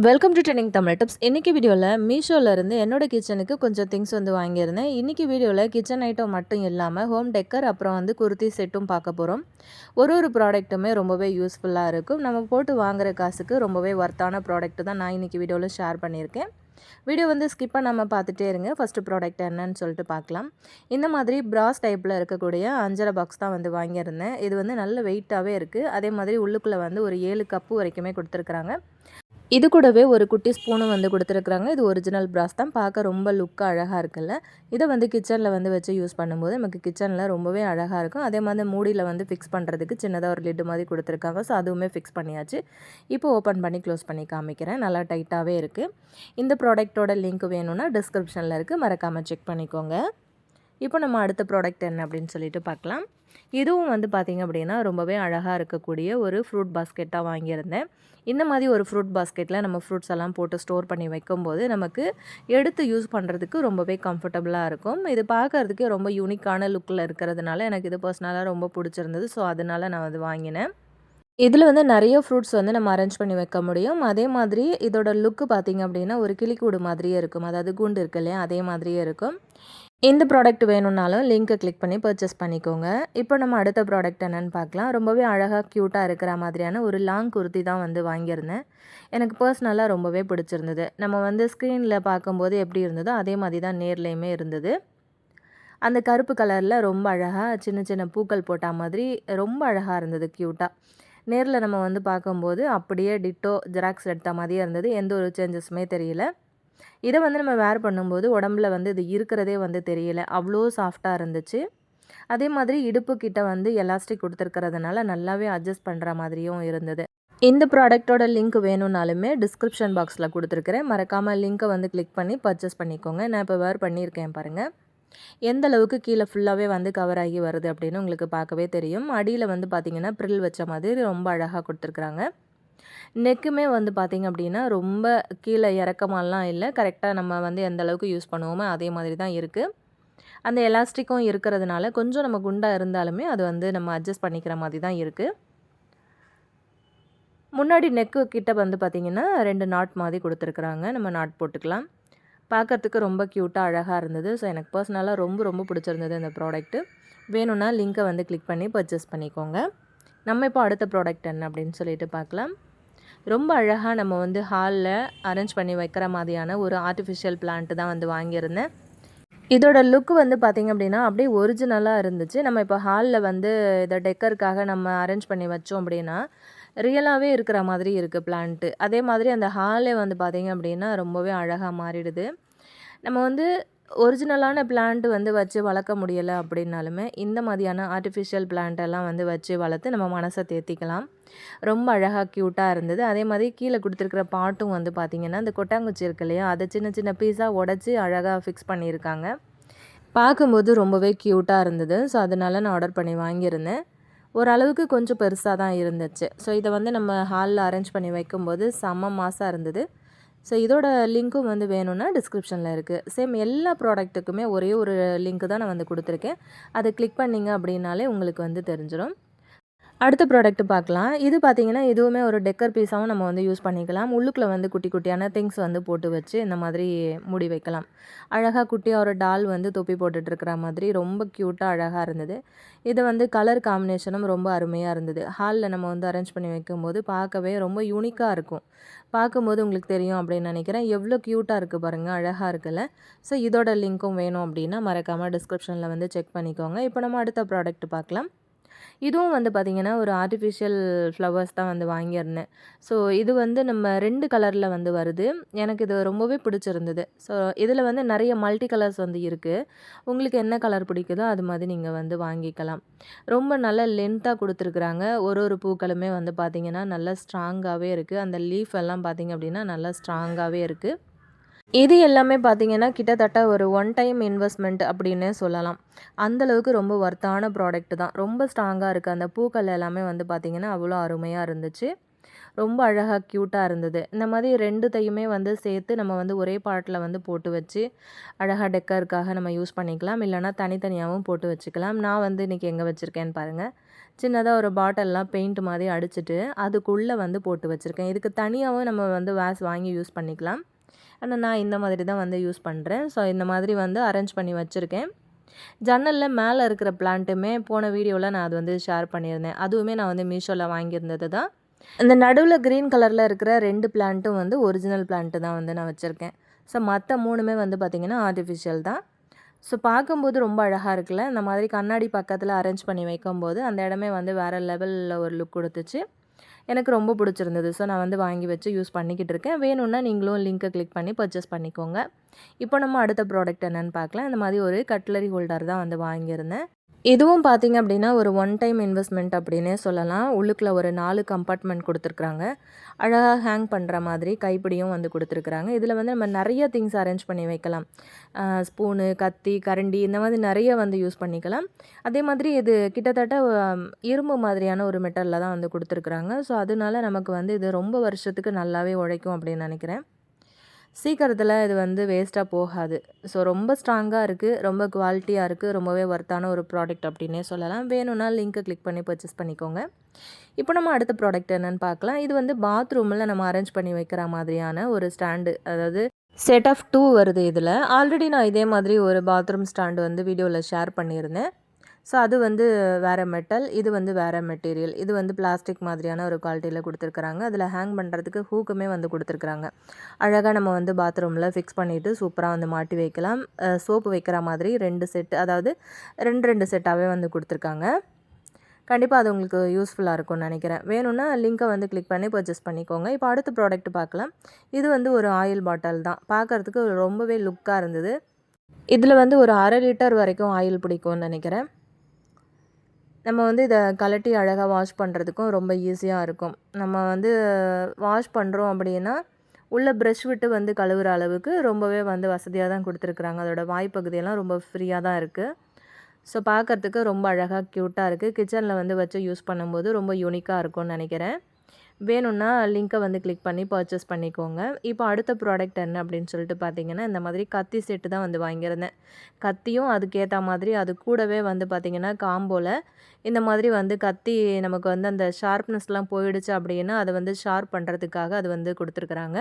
Welcome to trending Tamil tips. இன்றைக்கி வீடியோவில் மீஷோலேருந்து என்னோடய கிச்சனுக்கு கொஞ்சம் திங்ஸ் வந்து வாங்கியிருந்தேன். இன்றைக்கி வீடியோவில் கிச்சன் ஐட்டம் மட்டும் இல்லாமல் ஹோம் டெக்கர் அப்புறம் வந்து குர்த்தி செட்டும் பார்க்க போகிறோம். ஒரு ப்ராடக்ட்டுமே ரொம்பவே யூஸ்ஃபுல்லாக இருக்கும். நம்ம போட்டு வாங்குகிற காசுக்கு ரொம்பவே ஒர்த்தான ப்ராடக்ட்டு தான் நான் இன்றைக்கி வீடியோவில் ஷேர் பண்ணியிருக்கேன். வீடியோ வந்து ஸ்கிப் பண்ணாமல் பார்த்துட்டே இருங்க. ஃபஸ்ட்டு ப்ராடக்ட் என்னன்னு சொல்லிட்டு பார்க்கலாம். இந்த மாதிரி பிராஸ் டைப்பில் இருக்கக்கூடிய அஞ்சரை பாக்ஸ் தான் வந்து வாங்கியிருந்தேன். இது வந்து நல்ல வெயிட்டாகவே இருக்குது. அதே மாதிரி உள்ளுக்குள்ளே வந்து ஒரு 7 கப்பு வரைக்குமே கொடுத்துருக்குறாங்க. இது கூடவே ஒரு குட்டி ஸ்பூனும் வந்து கொடுத்துருக்குறாங்க. இது ஒரிஜினல் பிராஸ் தான். பார்க்க ரொம்ப லுக்காக அழகாக இருக்குல்ல. இதை வந்து கிச்சனில் வந்து வச்சு யூஸ் பண்ணும்போது நமக்கு கிச்சனில் ரொம்பவே அழகாக இருக்கும். அதே மாதிரி மூடியில் வந்து ஃபிக்ஸ் பண்ணுறதுக்கு சின்னதாக ஒரு லிட்டு மாதிரி கொடுத்துருக்காங்க. ஸோ அதுவுமே ஃபிக்ஸ் பண்ணியாச்சு. இப்போ ஓப்பன் பண்ணி க்ளோஸ் பண்ணி காமிக்கிறேன். நல்லா டைட்டாகவே இருக்குது. இந்த ப்ராடக்ட்டோட லிங்க் வேணும்னா டிஸ்கிரிப்ஷனில் இருக்குது, மறக்காமல் செக் பண்ணிக்கோங்க. இப்போ நம்ம அடுத்த ப்ராடக்ட் என்ன அப்படின்னு சொல்லிட்டு பார்க்கலாம். இதுவும் வந்து பார்த்திங்க அப்படின்னா ரொம்பவே அழகாக இருக்கக்கூடிய ஒரு ஃப்ரூட் பாஸ்கெட்டாக வாங்கியிருந்தேன். இந்த மாதிரி ஒரு ஃப்ரூட் பாஸ்கெட்டில் நம்ம ஃப்ரூட்ஸ் எல்லாம் போட்டு ஸ்டோர் பண்ணி வைக்கும்போது நமக்கு எடுத்து யூஸ் பண்ணுறதுக்கு ரொம்பவே கம்ஃபர்டபுளாக இருக்கும். இது பார்க்குறதுக்கே ரொம்ப யூனிக்கான லுக்கில் இருக்கிறதுனால எனக்கு இது பர்சனலாக ரொம்ப பிடிச்சிருந்தது. ஸோ அதனால் நான் வந்து வாங்கினேன். இதில் வந்து நிறைய ஃப்ரூட்ஸ் வந்து நம்ம அரேஞ்ச் பண்ணி வைக்க முடியும். அதே மாதிரி இதோட லுக்கு பார்த்திங்க அப்படின்னா ஒரு கிளிக்கூடு மாதிரியே இருக்கும். அதாவது கூண்டு இருக்கு இல்லையா, அதே மாதிரியே இருக்கும். இந்த ப்ராடக்ட் வேணும்னாலும் லிங்க்கை கிளிக் பண்ணி பர்ச்சேஸ் பண்ணிக்கோங்க. இப்போ நம்ம அடுத்த ப்ராடக்ட் என்னென்னு பார்க்கலாம். ரொம்பவே அழகாக க்யூட்டாக இருக்கிற மாதிரியான ஒரு லாங் குர்த்தி தான் வந்து வாங்கியிருந்தேன். எனக்கு பர்சனலாக ரொம்பவே பிடிச்சிருந்தது. நம்ம வந்து ஸ்க்ரீனில் பார்க்கும்போது எப்படி இருந்ததோ அதே மாதிரி தான் நேர்லேயுமே இருந்தது. அந்த கருப்பு கலரில் ரொம்ப அழகாக சின்ன சின்ன பூக்கள் போட்ட மாதிரி ரொம்ப அழகாக இருந்தது க்யூட்டாக. நேரில் நம்ம வந்து பார்க்கும்போது அப்படியே டிட்டோ ஜெராக்ஸ் எடுத்த மாதிரியே இருந்தது. எந்த ஒரு சேஞ்சஸுமே தெரியல. இதை வந்து நம்ம வேர் பண்ணும்போது உடம்புல வந்து இது இருக்கிறதே வந்து தெரியல. அவ்வளோ சாஃப்டாக இருந்துச்சு. அதே மாதிரி இடுப்பு கிட்ட வந்து எலாஸ்டிக் கொடுத்துருக்கிறதுனால நல்லாவே அட்ஜஸ்ட் பண்ணுற மாதிரியும் இருந்தது. இந்த ப்ராடக்ட்டோட லிங்க் வேணும்னாலுமே டிஸ்கிரிப்ஷன் பாக்ஸில் கொடுத்துருக்குறேன். மறக்காமல் லிங்க்கை வந்து கிளிக் பண்ணி பர்ச்சேஸ் பண்ணிக்கோங்க. நான் இப்போ வேர் பண்ணியிருக்கேன் பாருங்கள். எந்த அளவுக்கு கீழே ஃபுல்லாகவே வந்து கவர் ஆகி வருது அப்படின்னு உங்களுக்கு பார்க்கவே தெரியும். அடியில் வந்து பார்த்திங்கன்னா ப்ரில் வச்ச மாதிரி ரொம்ப அழகாக கொடுத்துருக்குறாங்க. நெக்குமே வந்து பார்த்திங்க அப்படின்னா ரொம்ப கீழே இறக்கமாலாம் இல்லை. கரெக்டாக நம்ம வந்து எந்த அளவுக்கு யூஸ் பண்ணுவோமோ அதே மாதிரி தான் இருக்குது. அந்த எலாஸ்டிக்கும் இருக்கிறதுனால கொஞ்சம் நம்ம குண்டாக இருந்தாலுமே அது வந்து நம்ம அட்ஜஸ்ட் பண்ணிக்கிற மாதிரி தான் இருக்குது. முன்னாடி நெக்கு கிட்ட வந்து பார்த்திங்கன்னா 2 நாட் மாதிரி கொடுத்துருக்குறாங்க. நம்ம நாட் போட்டுக்கலாம். பார்க்குறதுக்கு ரொம்ப க்யூட்டாக அழகாக இருந்தது. ஸோ எனக்கு பர்சனலாக ரொம்ப பிடிச்சிருந்தது இந்த ப்ராடக்ட்டு. வேணும்னா லிங்க்கை வந்து கிளிக் பண்ணி பர்ச்சேஸ் பண்ணிக்கோங்க. நம்ம இப்போ அடுத்த ப்ராடக்ட் என்ன அப்படின்னு சொல்லிட்டு பார்க்கலாம். ரொம்ப அழகாக நம்ம வந்து ஹாலில் அரேஞ்ச் பண்ணி வைக்கிற மாதிரியான ஒரு ஆர்டிஃபிஷியல் பிளான்ட்டு தான் வந்து வாங்கியிருந்தேன். இதோட லுக் வந்து பார்த்திங்க அப்படின்னா அப்படியே ஒரிஜினலாக இருந்துச்சு. நம்ம இப்போ ஹாலில் வந்து இதை டெக்கருக்காக நம்ம அரேஞ்ச் பண்ணி வச்சோம் அப்படின்னா ரியலாகவே இருக்கிற மாதிரி இருக்குது பிளான்ட்டு. அதே மாதிரி அந்த ஹாலே வந்து பார்த்திங்க அப்படின்னா ரொம்பவே அழகாக மாறிடுது. நம்ம வந்து ஒரிஜினலான பிளான்ட் வந்து வச்சு வளர்க்க முடியலை அப்படின்னாலுமே இந்த மாதிரியான ஆர்டிஃபிஷியல் பிளான்ட்டெல்லாம் வந்து வச்சு வளர்த்து நம்ம மனசை தேர்த்திக்கலாம். ரொம்ப அழகாக க்யூட்டாக இருந்தது. அதே மாதிரி கீழே கொடுத்துருக்குற பாட்டும் வந்து பார்த்திங்கன்னா அந்த கொட்டாங்குச்சி இருக்கு இல்லையா, அதை சின்ன சின்ன பீஸாக உடச்சி அழகாக ஃபிக்ஸ் பண்ணியிருக்காங்க. பார்க்கும்போது ரொம்பவே க்யூட்டாக இருந்தது. ஸோ அதனால நான் ஆர்டர் பண்ணி வாங்கியிருந்தேன். ஓரளவுக்கு கொஞ்சம் பெருசாக தான் இருந்துச்சு. ஸோ இதை வந்து நம்ம ஹாலில் அரேஞ்ச் பண்ணி வைக்கும்போது செம்ம மாசாக இருந்தது. ஸோ இதோட லிங்க்கும் வந்து வேணும்னா டிஸ்கிரிப்ஷனில் இருக்குது. சேம் எல்லா ப்ராடக்ட்டுக்குமே ஒரே ஒரு லிங்க் தான் நான் வந்து கொடுத்துருக்கேன். அதை கிளிக் பண்ணிங்க அப்படின்னாலே உங்களுக்கு வந்து தெரிஞ்சிடும். அடுத்த ப்ராடக்ட் பார்க்கலாம். இது பார்த்திங்கன்னா இதுவுமே ஒரு டெக்கர் பீஸாகவும் நம்ம வந்து யூஸ் பண்ணிக்கலாம். உள்ளுக்குள்ளே வந்து குட்டி குட்டியான திங்ஸ் வந்து போட்டு வச்சு இந்த மாதிரி மூடி வைக்கலாம். அழகாக குட்டியாக ஒரு டால் வந்து தொப்பி போட்டுட்ருக்கிற மாதிரி ரொம்ப க்யூட்டாக அழகாக இருந்தது. இது வந்து கலர் காம்பினேஷனும் ரொம்ப அருமையாக இருந்தது. ஹாலில் நம்ம வந்து அரேஞ்ச் பண்ணி வைக்கும்போது பார்க்கவே ரொம்ப யூனிக்காக இருக்கும். பார்க்கும்போது உங்களுக்கு தெரியும் அப்படின்னு நினைக்கிறேன். எவ்வளோ க்யூட்டாக இருக்குது பாருங்கள், அழகாக இருக்குல்ல. ஸோ இதோட லிங்க்கும் வேணும் அப்படின்னா மறக்காமல் டிஸ்கிரிப்ஷனில் வந்து செக் பண்ணிக்கோங்க. இப்போ நம்ம அடுத்த ப்ராடக்ட் பார்க்கலாம். இதுவும் வந்து பார்த்திங்கன்னா ஒரு ஆர்டிஃபிஷியல் ஃப்ளவர்ஸ் தான் வந்து வாங்கியிருந்தேன். ஸோ இது வந்து நம்ம 2 கலரில் வந்து வருது. எனக்கு இது ரொம்பவே பிடிச்சிருந்தது. ஸோ இதில் வந்து நிறைய மல்டி கலர்ஸ் வந்து இருக்குது. உங்களுக்கு என்ன கலர் பிடிக்குதோ அது மாதிரி நீங்கள் வந்து வாங்கிக்கலாம். ரொம்ப நல்ல லென்த்தாக கொடுத்துருக்குறாங்க. ஒரு பூக்களுமே வந்து பார்த்திங்கன்னா நல்லா ஸ்ட்ராங்காகவே இருக்குது. அந்த லீஃப் எல்லாம் பார்த்திங்க அப்படின்னா நல்லா ஸ்ட்ராங்காகவே இருக்குது. இது எல்லாமே பார்த்திங்கன்னா கிட்டத்தட்ட ஒரு ஒன் டைம் இன்வெஸ்ட்மெண்ட் அப்படின்னே சொல்லலாம். அந்தளவுக்கு ரொம்ப ஒர்த்தான ப்ராடக்ட் தான். ரொம்ப ஸ்ட்ராங்காக இருக்குது. அந்த பூக்கள் எல்லாமே வந்து பார்த்திங்கன்னா அவ்வளோ அருமையாக இருந்துச்சு. ரொம்ப அழகாக க்யூட்டாக இருந்தது. இந்த மாதிரி 2த்தையுமே வந்து சேர்த்து நம்ம வந்து ஒரே பாட்டில் வந்து போட்டு வச்சு அழகாக டெக்கருக்காக நம்ம யூஸ் பண்ணிக்கலாம். இல்லைனா தனித்தனியாகவும் போட்டு வச்சுக்கலாம். நான் வந்து இன்றைக்கி எங்கே வச்சுருக்கேன்னு பாருங்கள். சின்னதாக ஒரு பாட்டில்லாம் பெயிண்ட் மாதிரி அடிச்சுட்டு அதுக்குள்ளே வந்து போட்டு வச்சுருக்கேன். இதுக்கு தனியாகவும் நம்ம வந்து வேஸ் வாங்கி யூஸ் பண்ணிக்கலாம். ஆனால் நான் இந்த மாதிரி தான் வந்து யூஸ் பண்ணுறேன். ஸோ இந்த மாதிரி வந்து அரேஞ்ச் பண்ணி வச்சுருக்கேன். ஜன்னலில் மேலே இருக்கிற பிளான்ட்டுமே போன வீடியோவில் நான் அது வந்து ஷேர் பண்ணியிருந்தேன். அதுவுமே நான் வந்து மீஷோவில் வாங்கியிருந்தது தான். இந்த நடுவில் க்ரீன் கலரில் இருக்கிற 2 பிளான்ட்டும் வந்து ஒரிஜினல் பிளான்ட்டு தான் வந்து நான் வச்சுருக்கேன். ஸோ மற்ற 3மே வந்து பார்த்திங்கன்னா ஆர்டிஃபிஷியல் தான். ஸோ பார்க்கும்போது ரொம்ப அழகாக இருக்குல்ல. இந்த மாதிரி கண்ணாடி பக்கத்தில் அரேஞ்ச் பண்ணி வைக்கும்போது அந்த இடமே வந்து வேறு லெவலில் ஒரு லுக் கொடுத்துச்சு. எனக்கு ரொம்ப பிடிச்சிருந்தது. ஸோ நான் வந்து வாங்கி வச்சு யூஸ் பண்ணிக்கிட்டு இருக்கேன். வேணும்னா நீங்களும் லிங்க்கை கிளிக் பண்ணி பர்ச்சேஸ் பண்ணிக்கோங்க. இப்போ நம்ம அடுத்த ப்ராடக்ட் என்னென்னு பார்க்கலாம். இந்த மாதிரி ஒரு கட்லரி ஹோல்டர் தான் வந்து வாங்கியிருந்தேன். இதுவும் பார்த்திங்க அப்படின்னா ஒரு ஒன் டைம் இன்வெஸ்ட்மெண்ட் அப்படின்னே சொல்லலாம். உள்ளுக்குள்ள ஒரு 4 கம்பார்ட்மெண்ட் கொடுத்துருக்குறாங்க. அழகாக ஹேங் பண்ணுற மாதிரி கைப்பிடியும் வந்து கொடுத்துருக்குறாங்க. இதில் வந்து நம்ம நிறைய திங்ஸ் அரேஞ்ச் பண்ணி வைக்கலாம். ஸ்பூனு, கத்தி, கரண்டி இந்த மாதிரி நிறைய வந்து யூஸ் பண்ணிக்கலாம். அதே மாதிரி இது கிட்டத்தட்ட இரும்பு மாதிரியான ஒரு மெட்டலில் தான் வந்து கொடுத்துருக்குறாங்க. ஸோ அதனால நமக்கு வந்து இது ரொம்ப வருஷத்துக்கு நல்லாவே உழைக்கும் அப்படின்னு நினைக்கிறேன். சீக்கிரத்தில் இது வந்து வேஸ்ட்டாக போகாது. ஸோ ரொம்ப ஸ்ட்ராங்காக இருக்குது, ரொம்ப குவாலிட்டியாக இருக்குது, ரொம்பவே ஒர்த்தான ஒரு ப்ராடக்ட் அப்படின்னே சொல்லலாம். வேணும்னா லிங்க்கை கிளிக் பண்ணி பர்ச்சேஸ் பண்ணிக்கோங்க. இப்போ நம்ம அடுத்த ப்ராடக்ட் என்னென்னு பார்க்கலாம். இது வந்து பாத்ரூமில் நம்ம அரேஞ்ச் பண்ணி வைக்கிற மாதிரியான ஒரு ஸ்டாண்டு, அதாவது செட் ஆஃப் 2 வருது இதில். ஆல்ரெடி நான் இதே மாதிரி ஒரு பாத்ரூம் ஸ்டாண்டு வந்து வீடியோவில் ஷேர் பண்ணியிருந்தேன். ஸோ அது வந்து வேறு மெட்டல், இது வந்து வேறு மெட்டீரியல். இது வந்து பிளாஸ்டிக் மாதிரியான ஒரு குவாலிட்டியில் கொடுத்துருக்குறாங்க. அதில் ஹேங் பண்ணுறதுக்கு ஹூக்குமே வந்து கொடுத்துருக்குறாங்க. அழகாக நம்ம வந்து பாத்ரூமில் ஃபிக்ஸ் பண்ணிவிட்டு சூப்பராக வந்து மாட்டி வைக்கலாம். சோப்பு வைக்கிற மாதிரி 2 செட்டு, அதாவது 2 செட்டாகவே வந்து கொடுத்துருக்காங்க. கண்டிப்பாக அது உங்களுக்கு யூஸ்ஃபுல்லாக இருக்கும்னு நினைக்கிறேன். வேணும்னா லிங்க்கை வந்து கிளிக் பண்ணி பர்ச்சேஸ் பண்ணிக்கோங்க. இப்போ அடுத்த ப்ராடக்ட் பார்க்கலாம். இது வந்து ஒரு ஆயில் பாட்டில் தான். பார்க்குறதுக்கு ரொம்பவே லுக்காக இருந்தது. இதில் வந்து ஒரு 1/2 லிட்டர் வரைக்கும் ஆயில் பிடிக்கும்னு நினைக்கிறேன். நம்ம வந்து இதை கழட்டி அழகாக வாஷ் பண்ணுறதுக்கும் ரொம்ப ஈஸியாக இருக்கும். நம்ம வந்து வாஷ் பண்ணுறோம் அப்படின்னா உள்ள ப்ரஷ் விட்டு வந்து கழுவுற அளவுக்கு ரொம்பவே வந்து வசதியாக தான் கொடுத்துருக்குறாங்க. அதோட வாய்ப்பகுதியெல்லாம் ரொம்ப ஃப்ரீயாக தான் இருக்குது. ஸோ பார்க்குறதுக்கு ரொம்ப அழகாக க்யூட்டாக இருக்குது. கிச்சனில் வந்து வச்சு யூஸ் பண்ணும்போது ரொம்ப யூனிக்காக இருக்கும்னு நினைக்கிறேன். வேணும்னா லிங்க்கை வந்து கிளிக் பண்ணி பர்ச்சேஸ் பண்ணிக்கோங்க. இப்போ அடுத்த ப்ராடக்ட் என்ன அப்படின்னு சொல்லிட்டு பார்த்தீங்கன்னா, இந்த மாதிரி கத்தி செட்டு தான் வந்து வாங்கியிருந்தேன். கத்தியும் அதுக்கேற்ற மாதிரி அது கூடவே வந்து பார்த்திங்கன்னா காம்போவில் இந்த மாதிரி வந்து கத்தி நமக்கு வந்து அந்த ஷார்ப்னஸ்லாம் போயிடுச்சு அப்படின்னா அதை வந்து ஷார்ப் பண்ணுறதுக்காக அது வந்து கொடுத்துருக்குறாங்க.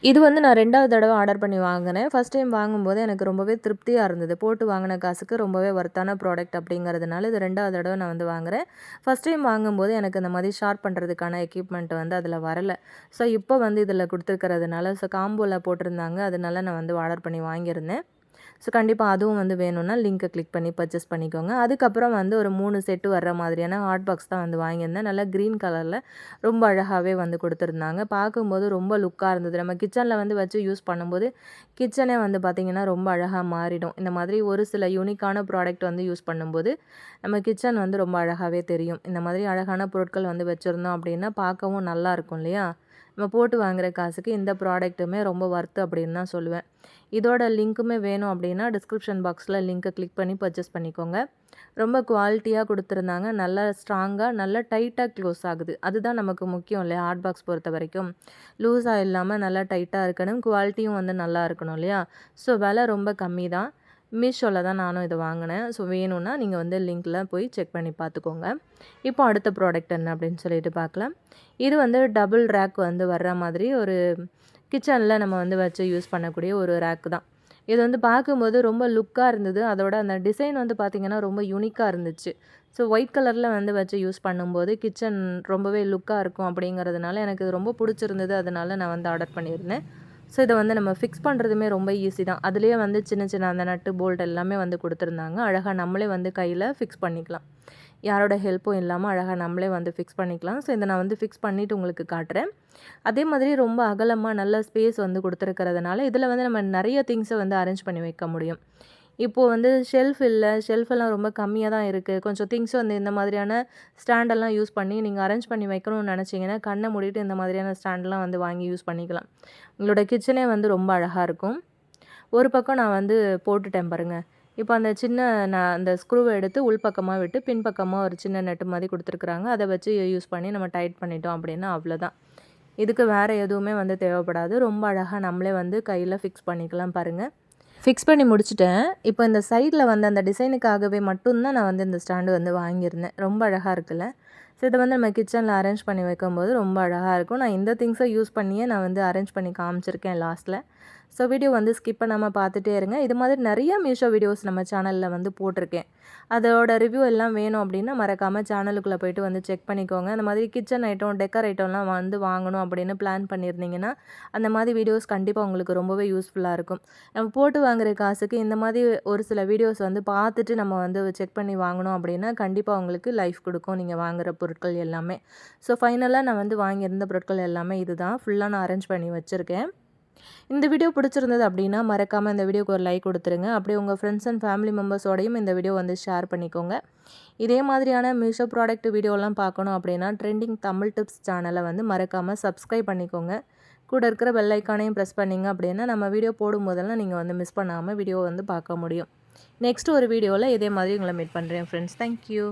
இது வந்து நான் 2வது தடவை ஆர்டர் பண்ணி வாங்கினேன். ஃபஸ்ட் டைம் வாங்கும்போது எனக்கு ரொம்பவே திருப்தியாக இருந்தது. போட்டு வாங்கின காசுக்கு ரொம்பவே ஒர்த்தான ப்ராடக்ட் அப்படிங்கிறதுனால இது 2வது தடவை நான் வந்து வாங்குகிறேன். ஃபஸ்ட் டைம் வாங்கும்போது எனக்கு இந்த மாதிரி ஷார்ப் பண்ணுறதுக்கான எக்யூப்மெண்ட் வந்து அதில் வரல. ஸோ இப்போ வந்து இதில் கொடுத்துருக்கிறதுனால காம்போவில் போட்டிருந்தாங்க. அதனால நான் வந்து ஆர்டர் பண்ணி வாங்கியிருந்தேன். ஸோ கண்டிப்பாக அதுவும் வந்து வேணும்னா லிங்க்கை கிளிக் பண்ணி பர்ச்சேஸ் பண்ணிக்கோங்க. அதுக்கப்புறம் வந்து ஒரு 3 செட்டு வர்ற மாதிரியான ஹாட் பாக்ஸ் தான் வந்து வாங்கியிருந்தேன். நல்லா க்ரீன் கலரில் ரொம்ப அழகாகவே வந்து கொடுத்துருந்தாங்க. பார்க்கும்போது ரொம்ப லுக்காக இருந்தது. நம்ம கிச்சனில் வந்து வச்சு யூஸ் பண்ணும்போது கிச்சனே வந்து பார்த்திங்கன்னா ரொம்ப அழகாக மாறிடும். இந்த மாதிரி ஒரு சில யூனிக்கான ப்ராடக்ட் வந்து யூஸ் பண்ணும்போது நம்ம கிச்சன் வந்து ரொம்ப அழகாகவே தெரியும். இந்த மாதிரி அழகான பொருட்கள் வந்து வச்சுருந்தோம் அப்படின்னா பார்க்கவும் நல்லாயிருக்கும் இல்லையா? நம்ம போட்டு வாங்குகிற காசுக்கு இந்த ப்ராடக்ட்டுமே ரொம்ப ஒர்த்து அப்படின்னு தான் சொல்லுவேன். இதோட லிங்க்குமே வேணும் அப்படின்னா டிஸ்கிரிப்ஷன் பாக்ஸில் லிங்க்கை கிளிக் பண்ணி பர்ச்சேஸ் பண்ணிக்கோங்க. ரொம்ப குவாலிட்டியாக கொடுத்துருந்தாங்க. நல்லா ஸ்ட்ராங்காக நல்லா டைட்டாக க்ளோஸ் ஆகுது. அதுதான் நமக்கு முக்கியம் இல்லையா? ஹாட் பாக்ஸ் பொறுத்த வரைக்கும் லூஸாக இல்லாமல் நல்லா டைட்டாக இருக்கணும். குவாலிட்டியும் வந்து நல்லா இருக்கணும் இல்லையா? ஸோ விலை ரொம்ப கம்மி தான். மீஷோவில் தான் நானும் இதை வாங்கினேன். ஸோ வேணும்னா நீங்கள் வந்து லிங்க்கில் போய் செக் பண்ணி பார்த்துக்கோங்க. இப்போ அடுத்த ப்ராடக்ட் என்ன அப்படின்னு சொல்லிட்டு பார்க்கலாம். இது வந்து டபுள் ரேக் வந்து வர்ற மாதிரி ஒரு கிச்சனில் நம்ம வந்து வச்சு யூஸ் பண்ணக்கூடிய ஒரு ரேக்கு தான். இது வந்து பார்க்கும்போது ரொம்ப லுக்காக இருந்தது. அதோட அந்த டிசைன் வந்து பார்த்திங்கன்னா ரொம்ப யூனிக்காக இருந்துச்சு. ஸோ ஒயிட் கலரில் வந்து வச்சு யூஸ் பண்ணும்போது கிச்சன் ரொம்பவே லுக்காக இருக்கும் அப்படிங்கிறதுனால எனக்கு இது ரொம்ப பிடிச்சிருந்தது. அதனால நான் வந்து ஆர்டர் பண்ணியிருந்தேன். ஸோ இதை வந்து நம்ம ஃபிக்ஸ் பண்ணுறதுமே ரொம்ப ஈஸி தான். அதுலேயே வந்து சின்ன சின்ன அந்த நட்டு போல்ட் எல்லாமே வந்து கொடுத்துருந்தாங்க. அழகாக நம்மளே வந்து கையில் ஃபிக்ஸ் பண்ணிக்கலாம். யாரோட ஹெல்ப்பும் இல்லாமல் அழகாக நம்மளே வந்து ஃபிக்ஸ் பண்ணிக்கலாம். ஸோ இதை நான் வந்து ஃபிக்ஸ் பண்ணிவிட்டு உங்களுக்கு காட்டுறேன். அதே மாதிரி ரொம்ப அகலமாக நல்ல ஸ்பேஸ் வந்து கொடுத்துருக்கிறதுனால இதில் வந்து நம்ம நிறைய திங்ஸை வந்து அரேஞ்ச் பண்ணி வைக்க முடியும். இப்போது வந்து ஷெல்ஃப் இல்லை, ஷெல்ஃபெல்லாம் ரொம்ப கம்மியாக தான் இருக்குது. கொஞ்சம் திங்ஸ் வந்து இந்த மாதிரியான ஸ்டாண்டெல்லாம் யூஸ் பண்ணி நீங்கள் அரேஞ்ச் பண்ணி வைக்கணும்னு நினச்சிங்கன்னா கண்ணை மூடிட்டு இந்த மாதிரியான ஸ்டாண்டெலாம் வந்து வாங்கி யூஸ் பண்ணிக்கலாம். உங்களோட கிச்சனே வந்து ரொம்ப அழகாக இருக்கும். ஒரு பக்கம் நான் வந்து போட்டுட்டேன் பாருங்கள். இப்போ அந்த சின்ன அந்த ஸ்க்ரூவை எடுத்து உள்பக்கமாக விட்டு பின்பக்கமாக ஒரு சின்ன நெட்டு மாதிரி கொடுத்துருக்குறாங்க. அதை வச்சு யூஸ் பண்ணி நம்ம டைட் பண்ணிட்டோம் அப்படின்னா அவ்வளோதான். இதுக்கு வேறு எதுவுமே வந்து தேவைப்படாது. ரொம்ப அழகாக நம்மளே வந்து கையில் ஃபிக்ஸ் பண்ணிக்கலாம் பாருங்கள். ஃபிக்ஸ் பண்ணி முடிச்சுட்டேன். இப்போ இந்த சைடில் வந்து அந்த டிசைனுக்காகவே மட்டும் தான் நான் வந்து இந்த ஸ்டாண்டு வந்து வாங்கியிருந்தேன். ரொம்ப அழகாக இருக்குல்ல. ஸோ இதை வந்து நம்ம கிச்சனில் அரேஞ்ச் பண்ணி வைக்கும்போது ரொம்ப அழகாக இருக்கும். நான் இந்த திங்ஸை யூஸ் பண்ணியே நான் வந்து அரேஞ்ச் பண்ணி காமிச்சிருக்கேன் லாஸ்ட்டில். ஸோ வீடியோ வந்து ஸ்கிப் பண்ணாமல் பார்த்துட்டே இருங்க. இது மாதிரி நிறைய மீஷோ வீடியோஸ் நம்ம சேனலில் வந்து போட்டிருக்கேன். அதோட ரிவ்யூ எல்லாம் வேணும் அப்படின்னா மறக்காமல் சேனலுக்குள்ளே போய்ட்டு வந்து செக் பண்ணிக்கோங்க. அந்த மாதிரி கிச்சன் ஐட்டம், டெக்கர் ஐட்டம்லாம் வந்து வாங்கணும் அப்படின்னு பிளான் பண்ணியிருந்தீங்கன்னா அந்த மாதிரி வீடியோஸ் கண்டிப்பாக உங்களுக்கு ரொம்பவே யூஸ்ஃபுல்லாக இருக்கும். நம்ம போட்டு வாங்குற காசுக்கு இந்த மாதிரி ஒரு சில வீடியோஸ் வந்து பார்த்துட்டு நம்ம வந்து செக் பண்ணி வாங்கணும் அப்படின்னா கண்டிப்பாக உங்களுக்கு லைஃப் கொடுக்கும் நீங்கள் வாங்குகிற பொருட்கள் எல்லாமே. ஸோ ஃபைனலாக நான் வந்து வாங்கியிருந்த பொருட்கள் எல்லாமே இதுதான். ஃபுல்லாக நான் அரேஞ்ச் பண்ணி வச்சுருக்கேன். இந்த வீடியோ பிடிச்சிருந்தது அப்படின்னா மறக்காமல் இந்த வீடியோக்கு ஒரு லைக் கொடுத்துருங்க. அப்படியே உங்கள் ஃப்ரெண்ட்ஸ் அண்ட் ஃபேமிலி மெம்பர்ஸோடையும் இந்த வீடியோ வந்து ஷேர் பண்ணிக்கோங்க. இதே மாதிரியான மீஷோ ப்ராடக்ட் வீடியோலாம் பார்க்கணும் அப்படின்னா ட்ரெண்டிங் தமிழ் டிப்ஸ் சேனலை வந்து மறக்காமல் சப்ஸ்கிரைப் பண்ணிக்கோங்க. கூட இருக்கிற பெல் ஐக்கானையும் ப்ரெஸ் பண்ணிங்க அப்படின்னா நம்ம வீடியோ போடும்போதெல்லாம் நீங்கள் வந்து மிஸ் பண்ணாமல் வீடியோ வந்து பார்க்க முடியும். நெக்ஸ்ட் ஒரு வீடியோவில் இதே மாதிரி உங்களை மீட் பண்ணுறேன் ஃப்ரெண்ட்ஸ். தேங்க்யூ.